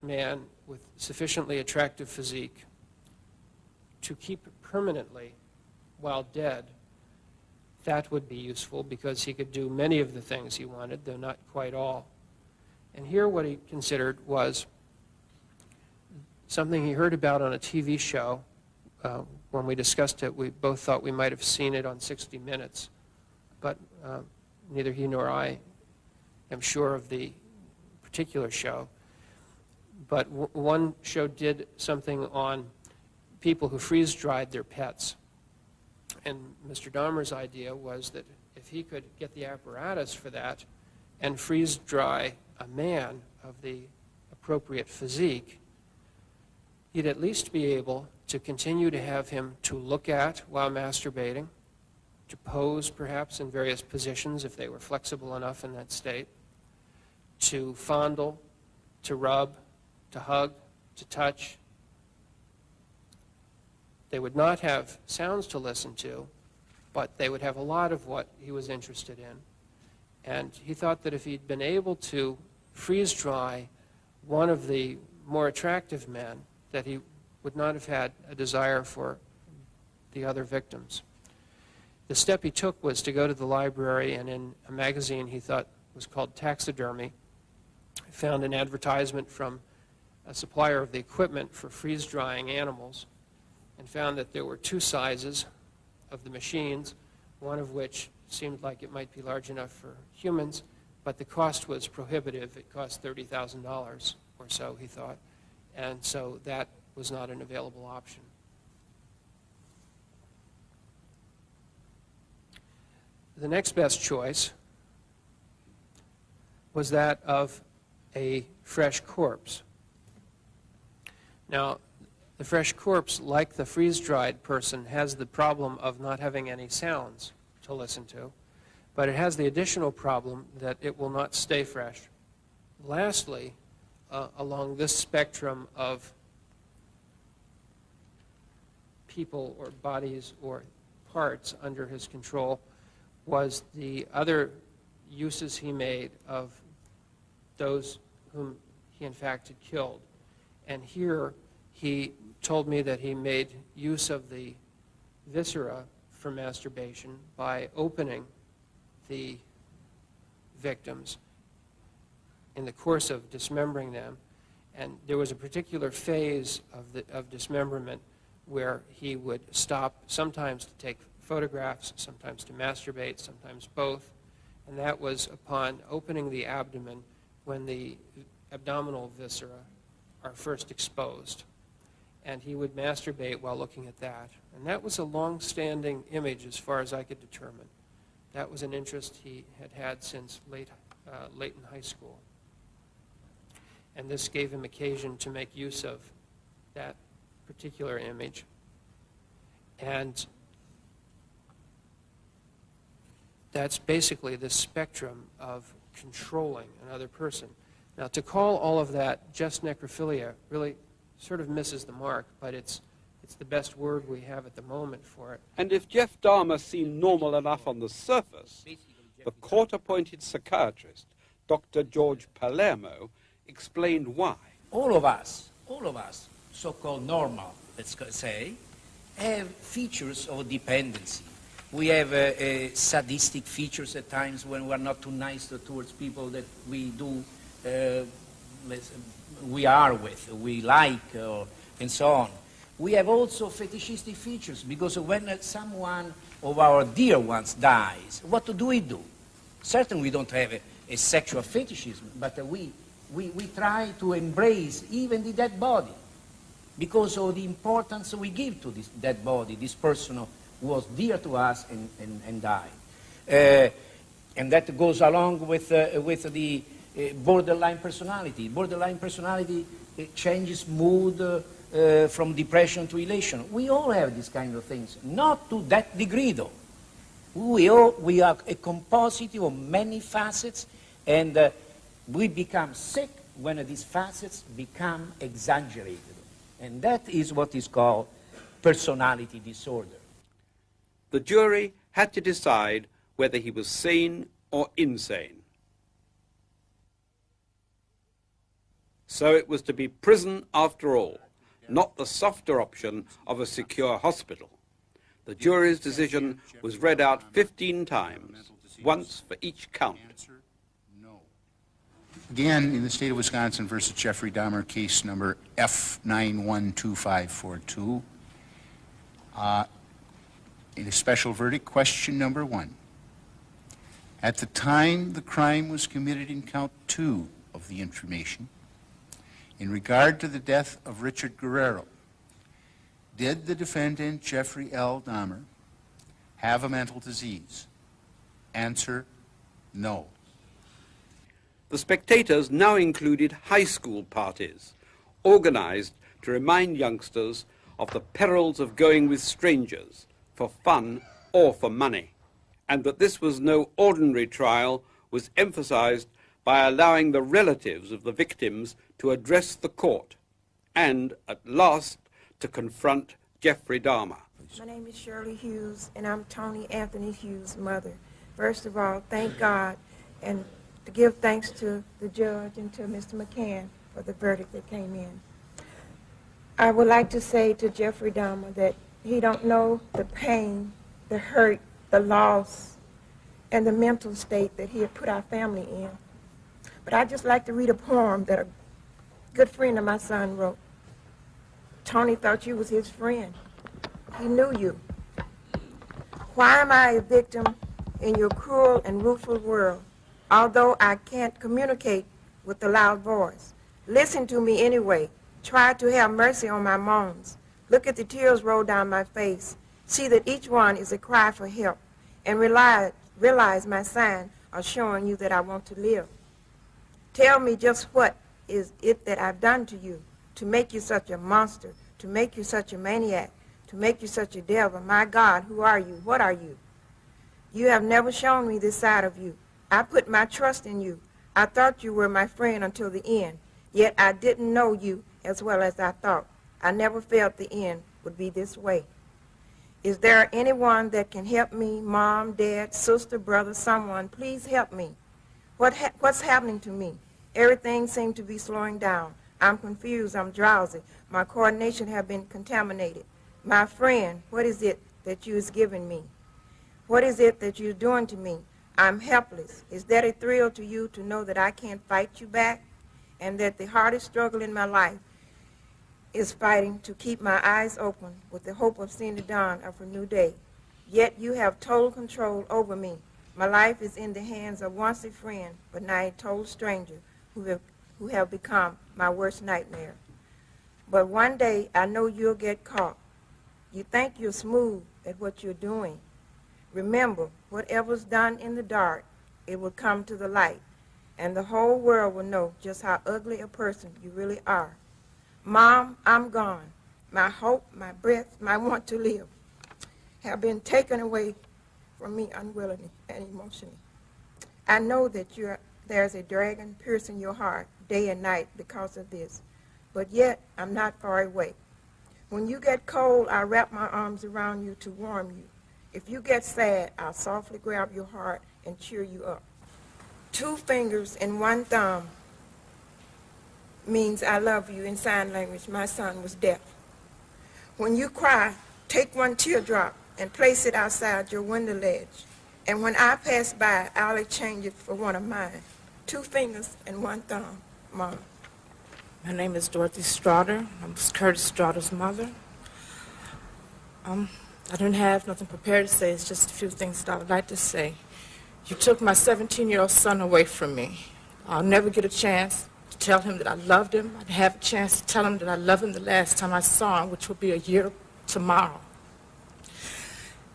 man with sufficiently attractive physique to keep permanently while dead, that would be useful because he could do many of the things he wanted, though not quite all. And here what he considered was something he heard about on a TV show. When we discussed it, we both thought we might have seen it on 60 Minutes, but neither he nor I am sure of the particular show. But one show did something on people who freeze-dried their pets. And Mr. Dahmer's idea was that if he could get the apparatus for that and freeze-dry a man of the appropriate physique, he'd at least be able to continue to have him to look at while masturbating, to pose perhaps in various positions if they were flexible enough in that state, to fondle, to rub, to hug, to touch. They would not have sounds to listen to, but they would have a lot of what he was interested in. And he thought that if he'd been able to freeze-dry one of the more attractive men, that he would not have had a desire for the other victims. The step he took was to go to the library, and in a magazine he thought was called Taxidermy, he found an advertisement from a supplier of the equipment for freeze-drying animals, and found that there were two sizes of the machines, one of which seemed like it might be large enough for humans, but the cost was prohibitive. It cost $30,000 or so, he thought, and so that was not an available option. The next best choice was that of a fresh corpse. Now, the fresh corpse, like the freeze-dried person, has the problem of not having any sounds to listen to, but it has the additional problem that it will not stay fresh. Lastly, along this spectrum of people or bodies or parts under his control was the other uses he made of those whom he in fact had killed. And here he told me that he made use of the viscera for masturbation by opening the victims in the course of dismembering them. And there was a particular phase of dismemberment where he would stop sometimes to take photographs, sometimes to masturbate, sometimes both. And that was upon opening the abdomen when the abdominal viscera are first exposed. And he would masturbate while looking at that. And that was a long-standing image as far as I could determine. That was an interest he had had since late in high school. And this gave him occasion to make use of that particular image. And that's basically the spectrum of controlling another person. Now, to call all of that just necrophilia really sort of misses the mark, but it's the best word we have at the moment for it. And if Jeff Dahmer seemed normal enough on the surface, the court-appointed psychiatrist, Dr. George Palermo, explained why. All of us, so-called normal, let's say, have features of dependency. We have sadistic features at times when we're not too nice towards people that we do, we are with, we like, and so on. We have also fetishistic features, because when someone of our dear ones dies, what do we do? Certainly we don't have a sexual fetishism, but we try to embrace even the dead body because of the importance we give to this dead body, this person who was dear to us and died. And that goes along with the borderline personality. Borderline personality changes mood from depression to elation. We all have these kind of things, not to that degree though. We are a composite of many facets, and we become sick when these facets become exaggerated. And that is what is called personality disorder. The jury had to decide whether he was sane or insane. So it was to be prison after all, not the softer option of a secure hospital. The jury's decision was read out 15 times, once for each count. Again, in the state of Wisconsin versus Jeffrey Dahmer, case number F912542, in a special verdict, question number 1. At the time the crime was committed in count 2 of the information, in regard to the death of Richard Guerrero, did the defendant, Jeffrey L. Dahmer, have a mental disease? Answer, no. The spectators now included high school parties, organized to remind youngsters of the perils of going with strangers, for fun or for money, and that this was no ordinary trial was emphasized by allowing the relatives of the victims to address the court and, at last, to confront Jeffrey Dahmer. My name is Shirley Hughes, and I'm Tony Anthony Hughes' mother. First of all, thank God, and to give thanks to the judge and to Mr. McCann for the verdict that came in. I would like to say to Jeffrey Dahmer that he don't know the pain, the hurt, the loss, and the mental state that he had put our family in. But I'd just like to read a poem that a good friend of my son wrote. Tony thought you was his friend. He knew you. Why am I a victim in your cruel and rueful world, although I can't communicate with a loud voice? Listen to me anyway. Try to have mercy on my moans. Look at the tears roll down my face. See that each one is a cry for help. And realize my sign are showing you that I want to live. Tell me just what is it that I've done to you to make you such a monster, to make you such a maniac, to make you such a devil. My God, who are you? What are you? You have never shown me this side of you. I put my trust in you. I thought you were my friend until the end, yet I didn't know you as well as I thought. I never felt the end would be this way. Is there anyone that can help me? Mom, dad, sister, brother, someone, please help me. What's happening to me? Everything seems to be slowing down. I'm confused, I'm drowsy. My coordination has been contaminated. My friend, what is it that you is giving me? What is it that you're doing to me? I'm helpless. Is that a thrill to you to know that I can't fight you back? And that the hardest struggle in my life is fighting to keep my eyes open with the hope of seeing the dawn of a new day. Yet you have total control over me. My life is in the hands of once a friend, but now a total stranger who have become my worst nightmare. But one day I know you'll get caught. You think you're smooth at what you're doing. Remember, whatever's done in the dark, it will come to the light, and the whole world will know just how ugly a person you really are. Mom, I'm gone. My hope, my breath, my want to live have been taken away from me unwillingly and emotionally. I know that there's a dragon piercing your heart day and night because of this, but yet I'm not far away. When you get cold, I wrap my arms around you to warm you. If you get sad, I'll softly grab your heart and cheer you up. 2 fingers and 1 thumb means I love you in sign language. My son was deaf. When you cry, take 1 teardrop and place it outside your window ledge. And when I pass by, I'll exchange it for one of mine. 2 fingers and 1 thumb, Mom. My name is Dorothy Straughter. I'm Curtis Straughter's mother. I don't have nothing prepared to say. It's just a few things that I would like to say. You took my 17-year-old son away from me. I'll never get a chance to tell him that I loved him. I'd have a chance to tell him that I loved him the last time I saw him, which will be a year tomorrow.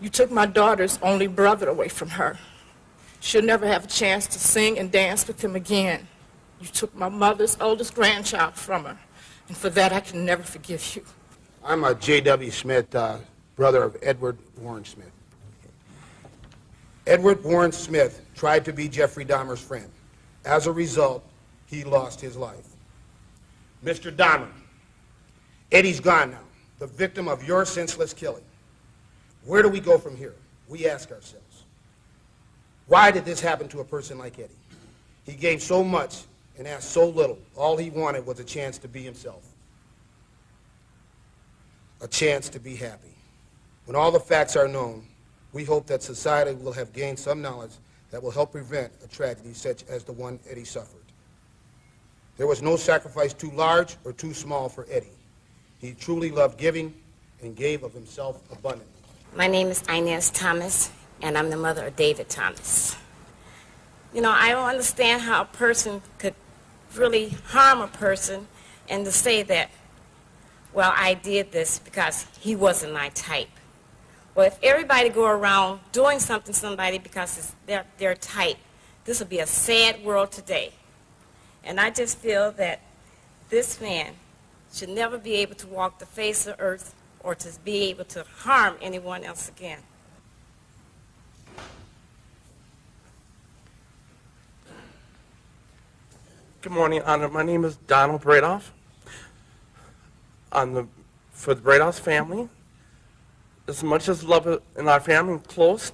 You took my daughter's only brother away from her. She'll never have a chance to sing and dance with him again. You took my mother's oldest grandchild from her, and for that I can never forgive you. I'm a J.W. Smith, brother of Edward Warren Smith. Edward Warren Smith tried to be Jeffrey Dahmer's friend. As a result, he lost his life. Mr. Dahmer, Eddie's gone now, the victim of your senseless killing. Where do we go from here? We ask ourselves. Why did this happen to a person like Eddie? He gave so much and asked so little. All he wanted was a chance to be himself, a chance to be happy. When all the facts are known, we hope that society will have gained some knowledge that will help prevent a tragedy such as the one Eddie suffered. There was no sacrifice too large or too small for Eddie. He truly loved giving and gave of himself abundantly. My name is Inez Thomas, and I'm the mother of David Thomas. You know, I don't understand how a person could really harm a person and to say that, well, I did this because he wasn't my type. Well, if everybody go around doing something to somebody because it's their type, this would be a sad world today. And I just feel that this man should never be able to walk the face of earth or to be able to harm anyone else again. Good morning, Honor. My name is Donald Bradoff. For the Bradoff family, as much as love in our family close,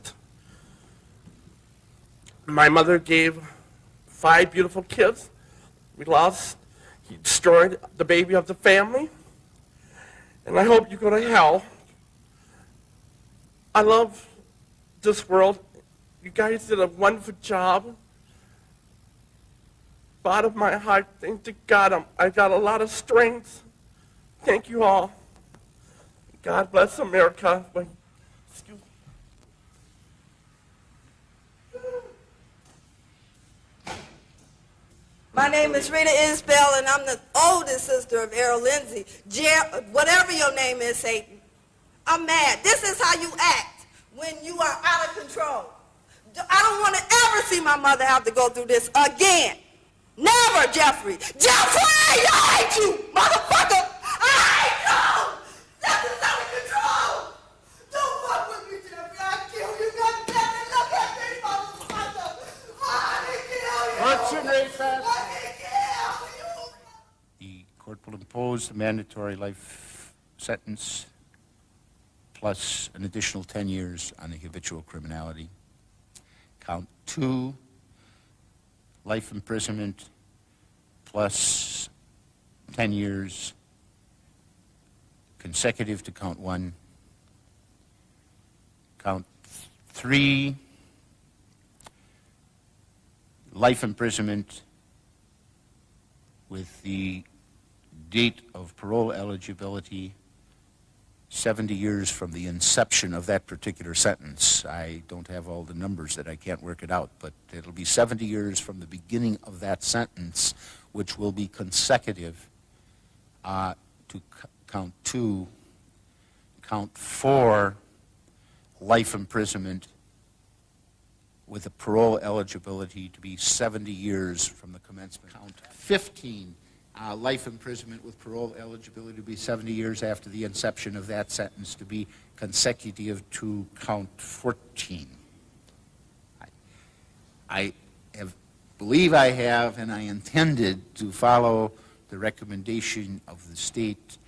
my mother gave 5 beautiful kids. We lost, he destroyed the baby of the family, and I hope you go to hell. I love this world. You guys did a wonderful job. Bottom of my heart, thank to God, I got a lot of strength. Thank you all. God bless America. Excuse me. My name is Rita Isbell, and I'm the oldest sister of Errol Lindsay. Whatever your name is, Satan, I'm mad. This is how you act when you are out of control. I don't want to ever see my mother have to go through this again. Never, Jeffrey. Jeffrey, I hate you, motherfucker. I hate you. This is out of control. Don't fuck with me, Jeffrey. I'll kill you. God damn it. Look at me, motherfucker. I kill you. What's your name, fast? I kill you. The court will impose a mandatory life sentence plus an additional 10 years on the habitual criminality. Count 2, life imprisonment plus 10 years consecutive to count 1. Count 3, life imprisonment with the date of parole eligibility 70 years from the inception of that particular sentence. I don't have all the numbers that I can't work it out, but it'll be 70 years from the beginning of that sentence, which will be consecutive to count 2. Count 4, life imprisonment with a parole eligibility to be 70 years from the commencement. Count 15, life imprisonment with parole eligibility to be 70 years after the inception of that sentence to be consecutive to count 14. I believe I have, and I intended to follow the recommendation of the state.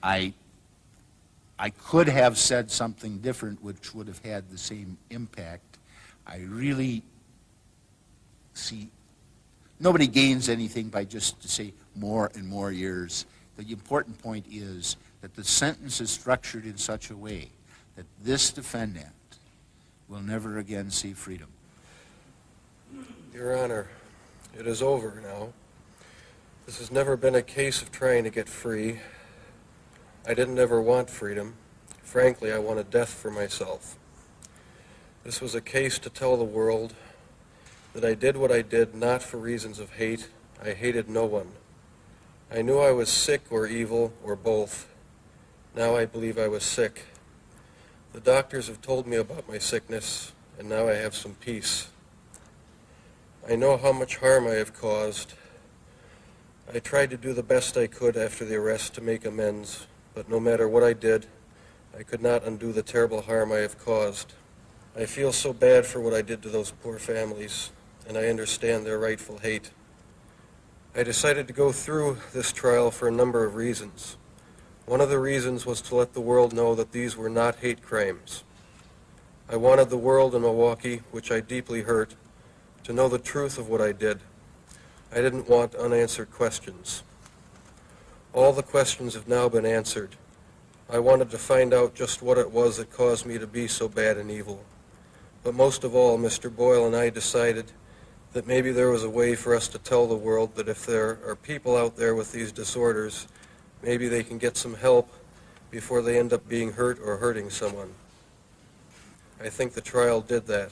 I could have said something different which would have had the same impact. I really see nobody gains anything by just to say more and more years. The important point is that the sentence is structured in such a way that this defendant will never again see freedom. Your Honor, it is over now. This has never been a case of trying to get free. I didn't ever want freedom. Frankly, I wanted death for myself. This was a case to tell the world that I did what I did not for reasons of hate. I hated no one. I knew I was sick or evil or both. Now I believe I was sick. The doctors have told me about my sickness, and now I have some peace. I know how much harm I have caused. I tried to do the best I could after the arrest to make amends, but no matter what I did, I could not undo the terrible harm I have caused. I feel so bad for what I did to those poor families, and I understand their rightful hate. I decided to go through this trial for a number of reasons. One of the reasons was to let the world know that these were not hate crimes. I wanted the world in Milwaukee, which I deeply hurt, to know the truth of what I did. I didn't want unanswered questions. All the questions have now been answered. I wanted to find out just what it was that caused me to be so bad and evil. But most of all, Mr. Boyle and I decided that maybe there was a way for us to tell the world that if there are people out there with these disorders, maybe they can get some help before they end up being hurt or hurting someone. I think the trial did that.